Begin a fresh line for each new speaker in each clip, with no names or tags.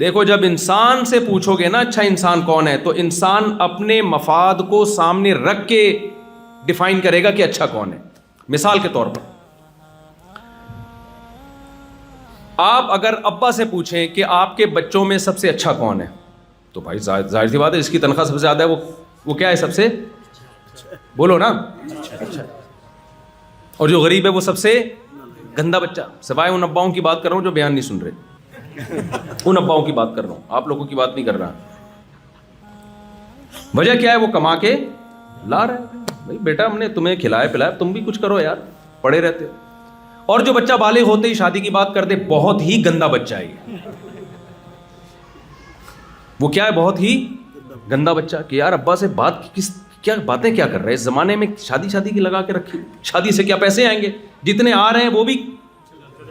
دیکھو جب انسان سے پوچھو گے نا اچھا انسان کون ہے, تو انسان اپنے مفاد کو سامنے رکھ کے ڈیفائن کرے گا کہ اچھا کون ہے. مثال کے طور پر آپ اگر ابا سے پوچھیں کہ آپ کے بچوں میں سب سے اچھا کون ہے, تو بھائی ظاہر سی بات ہے, جس کی تنخواہ سب سے زیادہ ہے وہ کیا ہے, سب سے بولو نا اچھا. اور جو غریب ہے وہ سب سے گندا بچہ. سوائے ان اباؤں کی بات کر رہا ہوں جو بیان نہیں سن رہے, ان اباؤں کی بات کر رہا ہوں, آپ لوگوں کی بات نہیں کر رہا. وجہ کیا ہے, وہ کما کے لا رہا ہے. بھائی بیٹا ہم نے تمہیں کھلایا پلایا, تم بھی کچھ کرو یار, پڑے رہتے ہو. اور جو بچہ بالغ ہوتے ہی شادی کی بات کرتے, بہت ہی گندا بچہ ہے یہ. وہ کیا ہے, بہت ہی گندا بچہ, کہ یار ابا سے بات کیا باتیں کیا کر رہے ہیں, اس زمانے میں شادی کی لگا کے رکھی, شادی سے کیا پیسے آئیں گے, جتنے آ رہے ہیں وہ بھی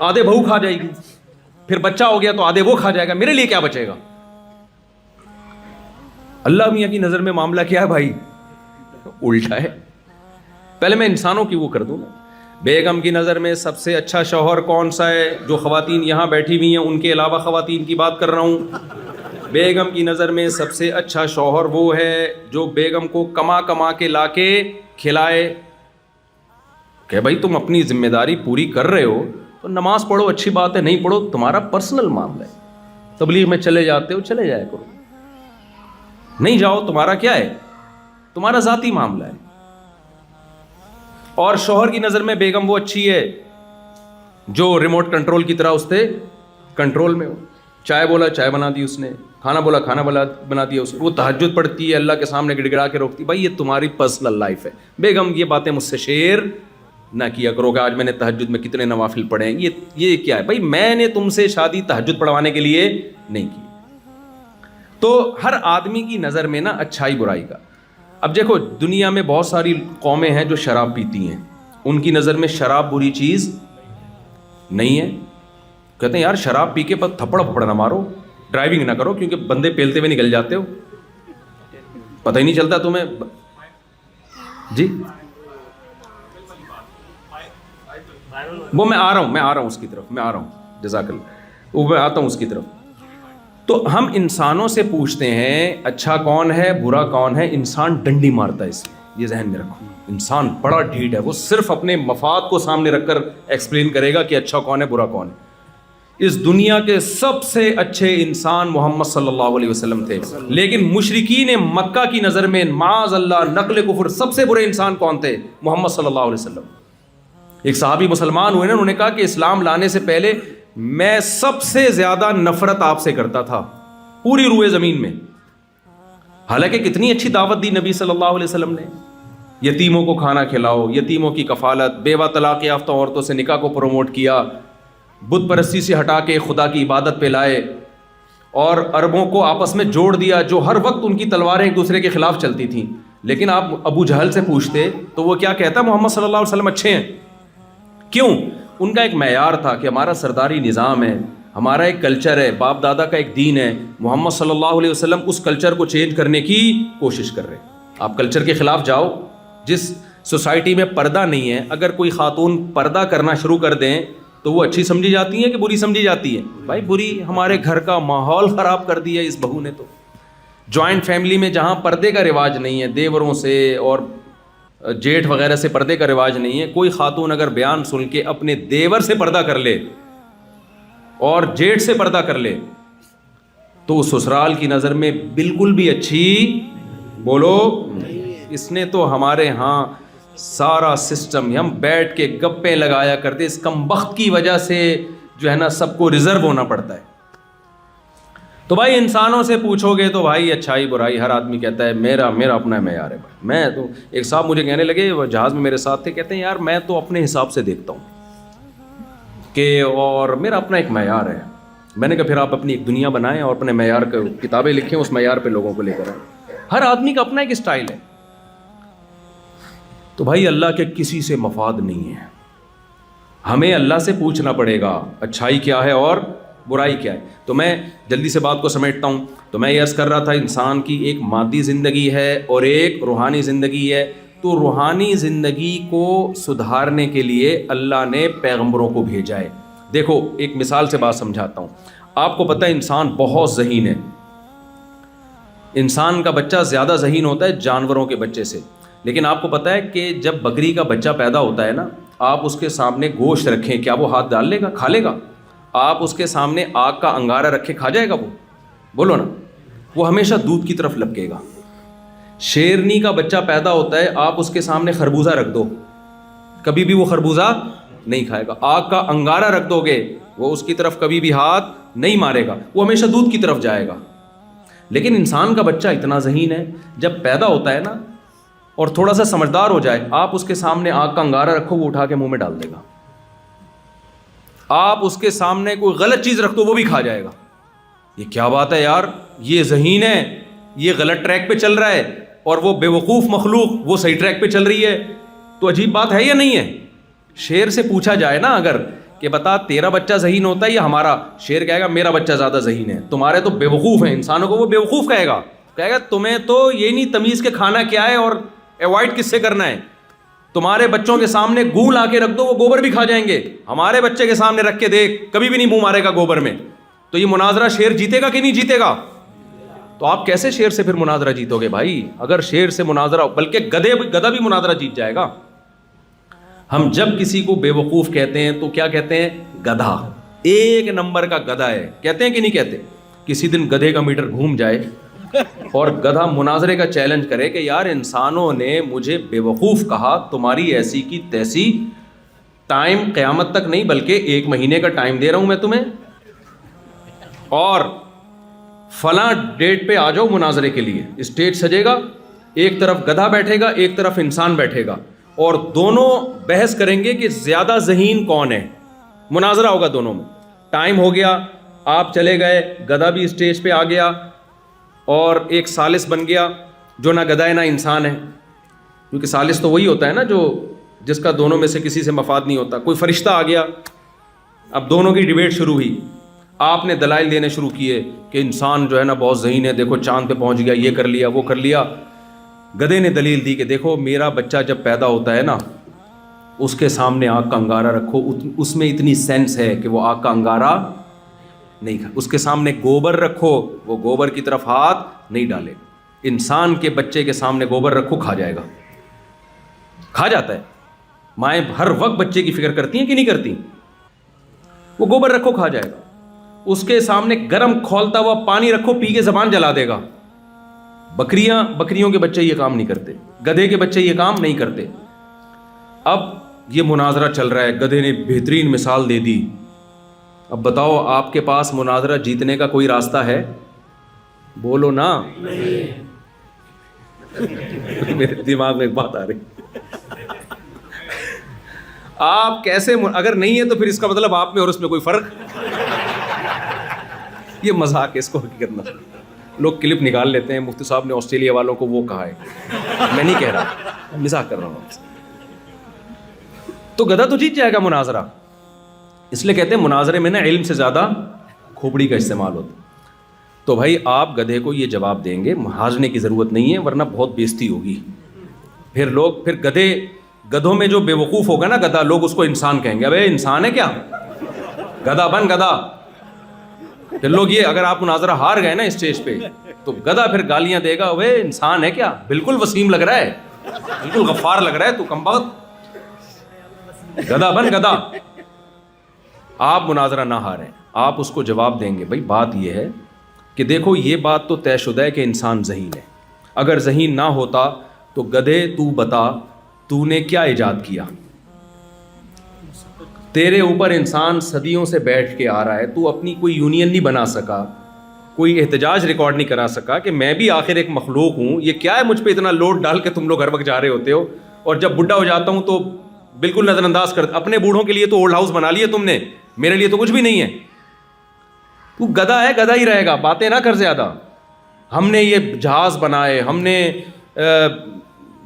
آدھے بہو کھا جائے گی, پھر بچہ ہو گیا تو آدھے وہ کھا جائے گا, میرے لیے کیا بچے گا. اللہ میاں کی نظر میں معاملہ کیا ہے بھائی, الٹا ہے. پہلے میں انسانوں کی وہ کر دوں نا. بیگم کی نظر میں سب سے اچھا شوہر کون سا ہے, جو خواتین یہاں بیٹھی ہوئی ہیں ان کے علاوہ خواتین کی بات کر رہا ہوں. بیگم کی نظر میں سب سے اچھا شوہر وہ ہے جو بیگم کو کما کے لا کے کھلائے. کہ بھائی تم اپنی ذمہ داری پوری کر رہے ہو تو نماز پڑھو, اچھی بات ہے, نہیں پڑھو تمہارا پرسنل معاملہ ہے. تبلیغ میں چلے جاتے ہو چلے جایا کرو, نہیں جاؤ تمہارا کیا ہے, تمہارا ذاتی معاملہ ہے. اور شوہر کی نظر میں بیگم وہ اچھی ہے جو ریموٹ کنٹرول کی طرح اس سے کنٹرول میں ہو. چائے بولا چائے بنا دی اس نے, کھانا بولا کھانا بنا دیا اس نے, وہ تہجد پڑھتی ہے, اللہ کے سامنے گڑ گڑا کے روکتی. بھائی یہ تمہاری پرسنل لائف ہے. بیگم یہ باتیں مجھ سے شیئر نہ کیا کرو کہ آج میں نے تہجد میں کتنے نوافل پڑھے ہیں, یہ کیا ہے بھائی, میں نے تم سے شادی تہجد پڑھوانے کے لیے نہیں کی. تو ہر آدمی کی نظر میں نا اچھائی برائی کا. اب دیکھو دنیا میں بہت ساری قومیں ہیں جو شراب پیتی ہیں, ان کی نظر میں شراب بری چیز نہیں ہے. کہتے ہیں یار شراب پی کے بس تھپڑ پھپڑ نہ مارو, ڈرائیونگ نہ کرو کیونکہ بندے پیلتے ہوئے نکل جاتے ہو, پتہ ہی نہیں چلتا تمہیں. جی وہ میں آ رہا ہوں اس کی طرف, میں آ رہا ہوں, جزاک اللہ, وہ میں آتا ہوں اس کی طرف. تو ہم انسانوں سے پوچھتے ہیں اچھا کون ہے برا کون ہے, انسان ڈنڈی مارتا ہے. اس لیے یہ ذہن میں رکھو, انسان بڑا ڈھیٹ ہے, وہ صرف اپنے مفاد کو سامنے رکھ کر ایکسپلین کرے گا کہ اچھا کون ہے برا کون ہے. اس دنیا کے سب سے اچھے انسان محمد صلی اللہ علیہ وسلم تھے, لیکن مشرکین مکہ کی نظر میں معاذ اللہ نقل کفر سب سے برے انسان کون تھے, محمد صلی اللہ علیہ وسلم. ایک صحابی مسلمان ہوئے نا, انہوں نے کہا کہ اسلام لانے سے پہلے میں سب سے زیادہ نفرت آپ سے کرتا تھا پوری روئے زمین میں. حالانکہ کتنی اچھی دعوت دی نبی صلی اللہ علیہ وسلم نے, یتیموں کو کھانا کھلاؤ, یتیموں کی کفالت, بیوہ طلاق یافتہ عورتوں سے نکاح کو پروموٹ کیا, بت پرستی سے ہٹا کے خدا کی عبادت پہ لائے, اور عربوں کو آپس میں جوڑ دیا جو ہر وقت ان کی تلواریں ایک دوسرے کے خلاف چلتی تھیں. لیکن آپ ابو جہل سے پوچھتے تو وہ کیا کہتا, محمد صلی اللہ علیہ وسلم اچھے ہیں. کیوں؟ ان کا ایک معیار تھا کہ ہمارا سرداری نظام ہے, ہمارا ایک کلچر ہے, باپ دادا کا ایک دین ہے. محمد صلی اللہ علیہ وسلم اس کلچر کو چینج کرنے کی کوشش کر رہے ہیں. آپ کلچر کے خلاف جاؤ. جس سوسائٹی میں پردہ نہیں ہے, اگر کوئی خاتون پردہ کرنا شروع کر دیں تو وہ اچھی سمجھی جاتی ہے کہ بری سمجھی جاتی ہے؟ بھائی بری. ہمارے گھر کا ماحول خراب کر دیا اس بہو نے. تو جوائنٹ فیملی میں جہاں پردے کا رواج نہیں ہے, دیوروں سے اور جیٹھ وغیرہ سے پردے کا رواج نہیں ہے, کوئی خاتون اگر بیان سن کے اپنے دیور سے پردہ کر لے اور جیٹھ سے پردہ کر لے تو سسرال کی نظر میں بالکل بھی اچھی, بولو. اس نے تو ہمارے ہاں سارا سسٹم, ہم بیٹھ کے گپیں لگایا کرتے, اس کم بخت کی وجہ سے جو ہے نا سب کو ریزرو ہونا پڑتا ہے. تو بھائی انسانوں سے پوچھو گے تو بھائی اچھائی برائی ہر آدمی کہتا ہے میرا اپنا معیار ہے. بھائی میں تو, ایک صاحب مجھے کہنے لگے, وہ جہاز میں میرے ساتھ تھے, کہتے ہیں یار میں تو اپنے حساب سے دیکھتا ہوں کہ, اور میرا اپنا ایک معیار ہے. میں نے کہا پھر آپ اپنی ایک دنیا بنائیں اور اپنے معیار کا کتابیں لکھیں, اس معیار پہ لوگوں کو لے کر آئیں. ہر آدمی کا اپنا ایک اسٹائل ہے. تو بھائی اللہ کے کسی سے مفاد نہیں ہے, ہمیں اللہ سے پوچھنا پڑے گا اچھائی کیا ہے اور برائی کیا ہے. تو میں جلدی سے بات کو سمیٹتا ہوں. تو میں یہ عرض کر رہا تھا انسان کی ایک مادی زندگی ہے اور ایک روحانی زندگی ہے. تو روحانی زندگی کو سدھارنے کے لیے اللہ نے پیغمبروں کو بھیجا ہے. دیکھو ایک مثال سے بات سمجھاتا ہوں. آپ کو پتہ ہے انسان بہت ذہین ہے. انسان کا بچہ زیادہ ذہین ہوتا ہے جانوروں کے بچے سے. لیکن آپ کو پتہ ہے کہ جب بکری کا بچہ پیدا ہوتا ہے نا, آپ اس کے سامنے گوشت رکھیں, کیا وہ ہاتھ ڈال لے گا, کھا لے گا؟ آپ اس کے سامنے آگ کا انگارہ رکھیں, کھا جائے گا وہ؟ بولو نا. وہ ہمیشہ دودھ کی طرف لپکے گا. شیرنی کا بچہ پیدا ہوتا ہے, آپ اس کے سامنے خربوزہ رکھ دو, کبھی بھی وہ خربوزہ نہیں کھائے گا. آگ کا انگارہ رکھ دو گے, وہ اس کی طرف کبھی بھی ہاتھ نہیں مارے گا, وہ ہمیشہ دودھ کی طرف جائے گا. لیکن انسان کا بچہ اتنا ذہین ہے, جب پیدا ہوتا ہے نا اور تھوڑا سا سمجھدار ہو جائے, آپ اس کے سامنے آگ کا انگارہ رکھو, وہ اٹھا کے منہ میں ڈال دے گا. آپ اس کے سامنے کوئی غلط چیز رکھ دو, وہ بھی کھا جائے گا. یہ کیا بات ہے یار, یہ ذہین ہے, یہ غلط ٹریک پہ چل رہا ہے, اور وہ بے وقوف مخلوق وہ صحیح ٹریک پہ چل رہی ہے. تو عجیب بات ہے یا نہیں ہے؟ شیر سے پوچھا جائے نا اگر کہ بتا تیرا بچہ ذہین ہوتا ہے یا ہمارا, شیر کہے گا میرا بچہ زیادہ ذہین ہے, تمہارے تو بے وقوف ہیں. انسانوں کو وہ بے وقوف کہے گا تمہیں تو یہ نہیں تمیز کے کھانا کیا ہے اور ایوائڈ کس سے کرنا ہے. تمہارے بچوں کے سامنے گوں لا کے رکھ دو, وہ گوبر بھی کھا جائیں گے. ہمارے بچے کے سامنے رکھ کے دیکھ, کبھی بھی نہیں منہ مارے گا گوبر میں. تو یہ مناظرہ شیر جیتے گا کہ نہیں جیتے گا؟ تو آپ کیسے شیر سے پھر مناظرہ جیتو گے بھائی؟ اگر شیر سے مناظرہ, بلکہ گدھا بھی مناظرہ جیت جائے گا. ہم جب کسی کو بے وقوف کہتے ہیں تو کیا کہتے ہیں؟ گدھا, ایک نمبر کا گدھا ہے, کہتے ہیں کہ نہیں کہتے؟ کسی دن گدھے کا میٹر گھوم جائے اور گدھا مناظرے کا چیلنج کرے کہ یار انسانوں نے مجھے بے وقوف کہا, تمہاری ایسی کی تیسی, ٹائم قیامت تک نہیں بلکہ 1 مہینے کا ٹائم دے رہا ہوں میں تمہیں, اور فلاں ڈیٹ پہ آ جاؤ مناظرے کے لیے. اسٹیج سجے گا, ایک طرف گدھا بیٹھے گا, ایک طرف انسان بیٹھے گا, اور دونوں بحث کریں گے کہ زیادہ ذہین کون ہے. مناظرہ ہوگا دونوں میں. ٹائم ہو گیا, آپ چلے گئے, گدھا بھی اسٹیج پہ آ گیا اور ایک ثالث بن گیا جو نہ گدھا ہے نہ انسان ہے, کیونکہ ثالث تو وہی ہوتا ہے نا جو جس کا دونوں میں سے کسی سے مفاد نہیں ہوتا. کوئی فرشتہ آ گیا, اب دونوں کی ڈیبیٹ شروع ہوئی. آپ نے دلائل دینے شروع کیے کہ انسان جو ہے نا بہت ذہین ہے, دیکھو چاند پہ پہنچ گیا, یہ کر لیا وہ کر لیا. گدھے نے دلیل دی کہ دیکھو میرا بچہ جب پیدا ہوتا ہے نا, اس کے سامنے آگ کا انگارہ رکھو, اس میں اتنی سینس ہے کہ وہ آگ کا انگارہ نہیں کھا. اس کے سامنے گوبر رکھو, وہ گوبر کی طرف ہاتھ نہیں ڈالے. انسان کے بچے کے سامنے گوبر رکھو, کھا جائے گا, کھا جاتا ہے. مائیں ہر وقت بچے کی فکر کرتی ہیں کہ نہیں کرتی؟ وہ گوبر رکھو, کھا جائے گا. اس کے سامنے گرم کھولتا ہوا پانی رکھو, پی کے زبان جلا دے گا. بکریوں کے بچے یہ کام نہیں کرتے, گدھے کے بچے یہ کام نہیں کرتے. اب یہ مناظرہ چل رہا ہے, گدھے نے بہترین مثال دے دی. اب بتاؤ آپ کے پاس مناظرہ جیتنے کا کوئی راستہ ہے؟ بولو نا. میرے دماغ میں ایک بات آ رہی, آپ کیسے, اگر نہیں ہے تو پھر اس کا مطلب آپ میں اور اس میں کوئی فرق. یہ مذاق ہے, اس کو حقیقت نہ. لوگ کلپ نکال لیتے ہیں, مفتی صاحب نے آسٹریلیا والوں کو وہ کہا ہے, میں نہیں کہہ رہا, مذاق کر رہا ہوں. تو گدھا تو جیت جائے گا مناظرہ. اس لیے کہتے ہیں مناظرے میں نا علم سے زیادہ کھوپڑی کا استعمال ہوتا. تو بھائی آپ گدھے کو یہ جواب دیں گے, ہارنے کی ضرورت نہیں ہے ورنہ بہت بےزتی ہوگی. پھر گدھوں میں جو بے وقوف ہوگا نا گدھا, لوگ اس کو انسان کہیں گے. ابے انسان ہے کیا, گدھا بن گدھا. پھر لوگ یہ, اگر آپ مناظرہ ہار گئے نا اسٹیج پہ تو گدھا پھر گالیاں دے گا, اوے انسان ہے کیا, بالکل وسیم لگ رہا ہے, بالکل غفار لگ رہا ہے, تو کمبخت, گدھا بن گدھا. آپ مناظرہ نہ ہاریں, آپ اس کو جواب دیں گے. بھائی بات یہ ہے کہ دیکھو یہ بات تو طے شدہ ہے کہ انسان ذہین ہے. اگر ذہین نہ ہوتا تو گدھے تو بتا تو نے کیا ایجاد کیا؟ تیرے اوپر انسان صدیوں سے بیٹھ کے آ رہا ہے, تو اپنی کوئی یونین نہیں بنا سکا, کوئی احتجاج ریکارڈ نہیں کرا سکا کہ میں بھی آخر ایک مخلوق ہوں, یہ کیا ہے مجھ پہ اتنا لوڈ ڈال کے تم لوگ ہر وقت جا رہے ہوتے ہو, اور جب بڈھا ہو جاتا ہوں تو بالکل نظر انداز کر. اپنے بوڑھوں کے لیے تو اولڈ ہاؤس بنا لیے تم نے, میرے لیے تو کچھ بھی نہیں ہے. تو گدھا ہے, گدھا ہی رہے گا, باتیں نہ کر زیادہ. ہم نے یہ جہاز بنائے, ہم نے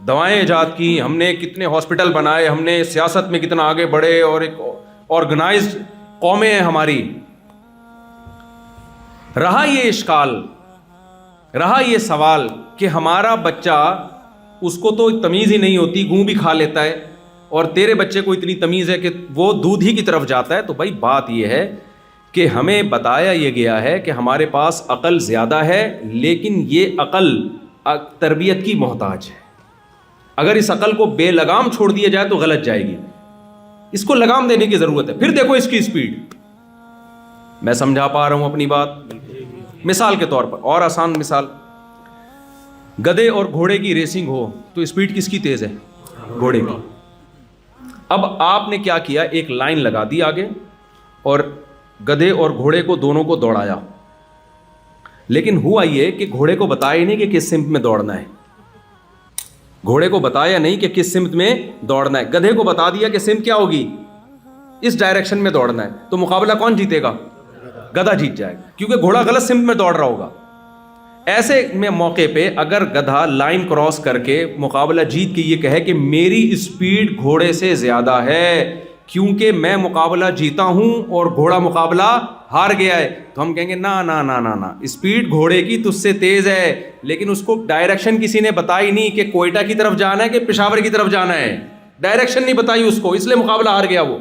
دوائیں ایجاد کی, ہم نے کتنے ہاسپٹل بنائے, ہم نے سیاست میں کتنا آگے بڑھے, اور ایک آرگنائزڈ قومیں ہیں ہماری. رہا یہ اشکال, رہا یہ سوال کہ ہمارا بچہ, اس کو تو تمیز ہی نہیں ہوتی, گوں بھی کھا لیتا ہے, اور تیرے بچے کو اتنی تمیز ہے کہ وہ دودھ ہی کی طرف جاتا ہے. تو بھائی بات یہ ہے کہ ہمیں بتایا یہ گیا ہے کہ ہمارے پاس عقل زیادہ ہے، لیکن یہ عقل تربیت کی محتاج ہے. اگر اس عقل کو بے لگام چھوڑ دیا جائے تو غلط جائے گی. اس کو لگام دینے کی ضرورت ہے. پھر دیکھو اس کی اسپیڈ. میں سمجھا پا رہا ہوں اپنی بات؟ مثال کے طور پر، اور آسان مثال، گدھے اور گھوڑے کی ریسنگ ہو تو اسپیڈ کس کی تیز ہے؟ گھوڑے کی. اب آپ نے کیا کیا، ایک لائن لگا دی آگے اور گدھے اور گھوڑے کو دونوں کو دوڑایا. لیکن ہوا یہ کہ گھوڑے کو بتایا ہی نہیں کہ کس سمت میں دوڑنا ہے. گھوڑے کو بتایا نہیں کہ کس سمت میں دوڑنا ہے. گدھے کو بتا دیا کہ سمت کیا ہوگی، اس ڈائریکشن میں دوڑنا ہے. تو مقابلہ کون جیتے گا؟ گدھا جیت جائے گا، کیونکہ گھوڑا غلط سمت میں دوڑ رہا ہوگا. ایسے میں موقع پہ اگر گدھا لائن کراس کر کے مقابلہ جیت کے یہ کہے کہ میری اسپیڈ گھوڑے سے زیادہ ہے کیونکہ میں مقابلہ جیتا ہوں اور گھوڑا مقابلہ ہار گیا ہے، تو ہم کہیں گے نا نا نا نا نا، اسپیڈ گھوڑے کی تجھ سے تیز ہے، لیکن اس کو ڈائریکشن کسی نے بتائی نہیں کہ کوئٹہ کی طرف جانا ہے کہ پشاور کی طرف جانا ہے. ڈائریکشن نہیں بتائی اس کو، اس لیے مقابلہ ہار گیا وہ.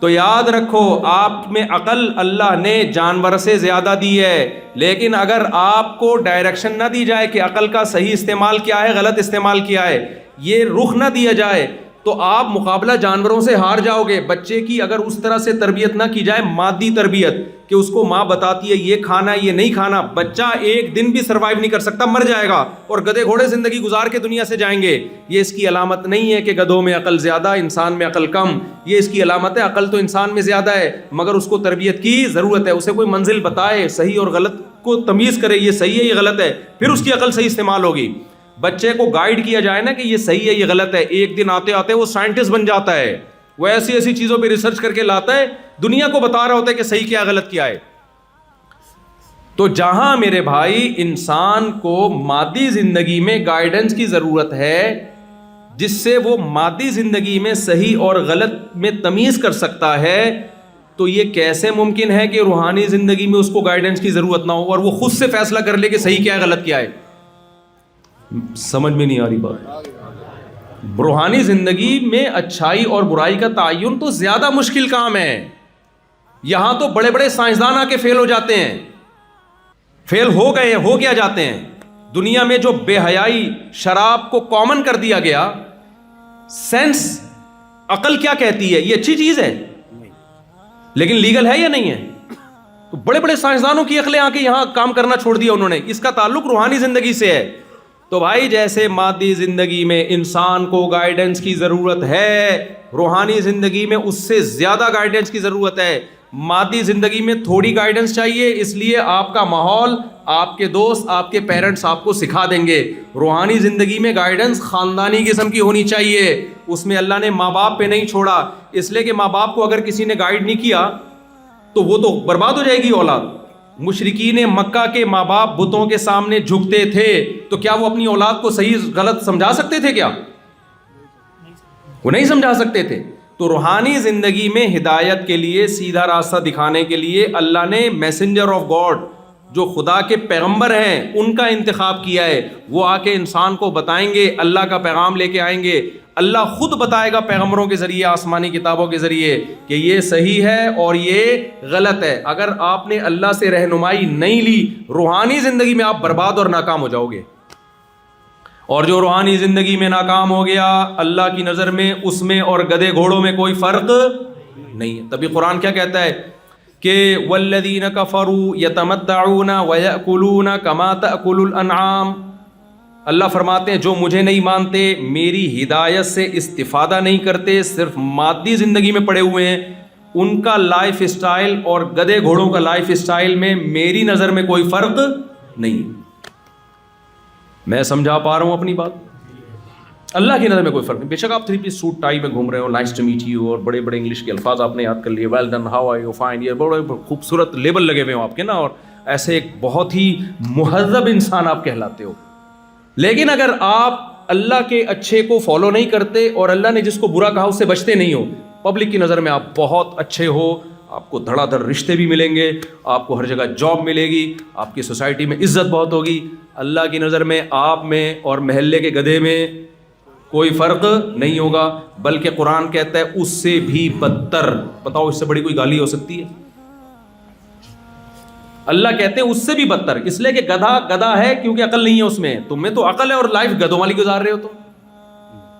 تو یاد رکھو، آپ میں عقل اللہ نے جانور سے زیادہ دی ہے، لیکن اگر آپ کو ڈائریکشن نہ دی جائے کہ عقل کا صحیح استعمال کیا ہے، غلط استعمال کیا ہے، یہ رخ نہ دیا جائے تو آپ مقابلہ جانوروں سے ہار جاؤ گے. بچے کی اگر اس طرح سے تربیت نہ کی جائے، مادی تربیت، کہ اس کو ماں بتاتی ہے یہ کھانا یہ نہیں کھانا، بچہ ایک دن بھی سروائیو نہیں کر سکتا، مر جائے گا. اور گدھے گھوڑے زندگی گزار کے دنیا سے جائیں گے. یہ اس کی علامت نہیں ہے کہ گدھوں میں عقل زیادہ، انسان میں عقل کم. یہ اس کی علامت ہے عقل تو انسان میں زیادہ ہے، مگر اس کو تربیت کی ضرورت ہے. اسے کوئی منزل بتائے، صحیح اور غلط کو تمیز کرے، یہ صحیح ہے یہ غلط ہے، پھر اس کی عقل صحیح استعمال ہوگی. بچے کو گائیڈ کیا جائے نا کہ یہ صحیح ہے یہ غلط ہے، ایک دن آتے آتے وہ سائنٹسٹ بن جاتا ہے. وہ ایسی ایسی چیزوں پہ ریسرچ کر کے لاتا ہے، دنیا کو بتا رہا ہوتا ہے کہ صحیح کیا غلط کیا ہے. تو جہاں میرے بھائی انسان کو مادی زندگی میں گائیڈنس کی ضرورت ہے جس سے وہ مادی زندگی میں صحیح اور غلط میں تمیز کر سکتا ہے، تو یہ کیسے ممکن ہے کہ روحانی زندگی میں اس کو گائیڈنس کی ضرورت نہ ہو اور وہ خود سے فیصلہ کر لے کہ صحیح کیا ہے غلط کیا ہے؟ سمجھ میں نہیں آ رہی بات. روحانی زندگی میں اچھائی اور برائی کا تعین تو زیادہ مشکل کام ہے. یہاں تو بڑے بڑے سائنسدان آ کے فیل ہو جاتے ہیں، فیل ہو گئے ہیں، ہو کیا جاتے ہیں. دنیا میں جو بے حیائی، شراب کو کامن کر دیا گیا، سینس، عقل کیا کہتی ہے یہ اچھی چیز ہے لیکن لیگل ہے یا نہیں ہے؟ تو بڑے بڑے سائنسدانوں کی عقلیں آ کے یہاں کام کرنا چھوڑ دیا انہوں نے. اس کا تعلق روحانی زندگی سے ہے. تو بھائی جیسے مادی زندگی میں انسان کو گائیڈنس کی ضرورت ہے، روحانی زندگی میں اس سے زیادہ گائیڈنس کی ضرورت ہے. مادی زندگی میں تھوڑی گائیڈنس چاہیے، اس لیے آپ کا ماحول، آپ کے دوست، آپ کے پیرنٹس آپ کو سکھا دیں گے. روحانی زندگی میں گائیڈنس خاندانی قسم کی ہونی چاہیے. اس میں اللہ نے ماں باپ پہ نہیں چھوڑا، اس لیے کہ ماں باپ کو اگر کسی نے گائیڈ نہیں کیا تو وہ تو برباد ہو جائے گی اولاد. مشرکین مکہ کے ماں باپ بتوں کے سامنے جھکتے تھے، تو کیا وہ اپنی اولاد کو صحیح غلط سمجھا سکتے تھے؟ کیا وہ نہیں سمجھا سکتے تھے. تو روحانی زندگی میں ہدایت کے لیے، سیدھا راستہ دکھانے کے لیے اللہ نے میسنجر آف گاڈ، جو خدا کے پیغمبر ہیں، ان کا انتخاب کیا ہے. وہ آ کے انسان کو بتائیں گے، اللہ کا پیغام لے کے آئیں گے. اللہ خود بتائے گا پیغمبروں کے ذریعے، آسمانی کتابوں کے ذریعے، کہ یہ صحیح ہے اور یہ غلط ہے. اگر آپ نے اللہ سے رہنمائی نہیں لی، روحانی زندگی میں آپ برباد اور ناکام ہو جاؤ گے. اور جو روحانی زندگی میں ناکام ہو گیا، اللہ کی نظر میں اس میں اور گدھے گھوڑوں میں کوئی فرق نہیں ہے. تبھی قرآن کیا کہتا ہے کہ والذین کفروا یتمتعون ویأکلون کما تأکل الانعام. اللہ فرماتے ہیں جو مجھے نہیں مانتے، میری ہدایت سے استفادہ نہیں کرتے، صرف مادی زندگی میں پڑے ہوئے ہیں، ان کا لائف اسٹائل اور گدھے گھوڑوں کا لائف اسٹائل میں میری نظر میں کوئی فرق نہیں. میں سمجھا پا رہا ہوں اپنی بات؟ اللہ کی نظر میں کوئی فرق نہیں. بے شک آپ 3 پیس سوٹ ٹائی میں گھوم رہے ہو، نائس ٹو میٹ یو، اور بڑے بڑے انگلش کے الفاظ آپ نے یاد کر لیے، well done, how are you, fine, یہ بڑے خوبصورت لیبل لگے ہوئے ہوں آپ کے نا، اور ایسے ایک بہت ہی مہذب انسان آپ کہلاتے ہو. لیکن اگر آپ اللہ کے اچھے کو فالو نہیں کرتے اور اللہ نے جس کو برا کہا اس سے بچتے نہیں ہو، پبلک کی نظر میں آپ بہت اچھے ہو، آپ کو دھڑا دھڑ رشتے بھی ملیں گے، آپ کو ہر جگہ جاب ملے گی، آپ کی سوسائٹی میں عزت بہت ہوگی، اللہ کی نظر میں آپ میں اور محلے کے گدھے میں کوئی فرق نہیں ہوگا. بلکہ قرآن کہتا ہے اس سے بھی بدتر. بتاؤ اس سے بڑی کوئی گالی ہو سکتی ہے؟ اللہ کہتے ہیں اس سے بھی بدتر، اس لیے کہ گدھا گدھا ہے کیونکہ عقل نہیں ہے اس میں، تم میں تو عقل ہے اور لائف گدھوں والی گزار رہے ہو،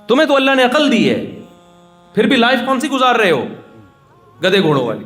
تمہیں تو اللہ نے عقل دی ہے، پھر بھی لائف کون سی گزار رہے ہو؟ گدھے گھوڑوں والی.